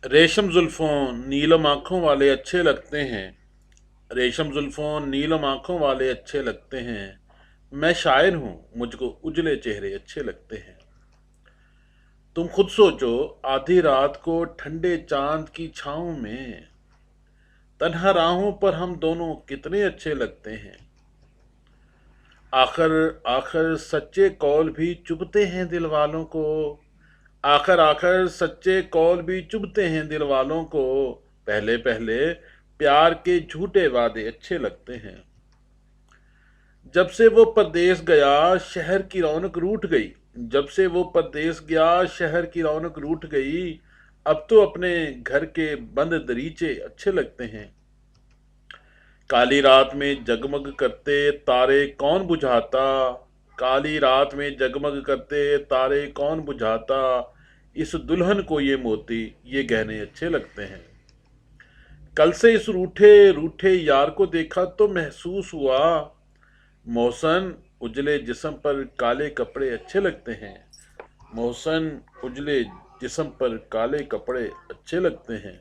रेशम जुल्फों नीलम आंखों वाले अच्छे लगते हैं। रेशम जुल्फों नीलम आंखों वाले अच्छे लगते हैं। मैं शायर हूँ, मुझको उजले चेहरे अच्छे लगते हैं। तुम खुद सोचो, आधी रात को ठंडे चांद की छाँव में तन्हा राहों पर हम दोनों कितने अच्छे लगते हैं। आखिर आखिर सच्चे कौल भी चुभते हैं दिल वालों को। आखिर आखिर सच्चे कौल भी चुभते हैं दिल वालों को। पहले पहले प्यार के झूठे वादे अच्छे लगते हैं। जब से वो परदेस गया शहर की रौनक रूठ गई। जब से वो परदेस गया शहर की रौनक रूठ गई। अब तो अपने घर के बंद दरीचे अच्छे लगते हैं। काली रात में जगमग करते तारे कौन बुझाता। काली रात में जगमग करते तारे कौन बुझाता। इस दुल्हन को ये मोती ये गहने अच्छे लगते हैं। कल से इस रूठे रूठे यार को देखा तो महसूस हुआ, मोहसन उजले जिस्म पर काले कपड़े अच्छे लगते हैं। मोहसन उजले जिस्म पर काले कपड़े अच्छे लगते हैं।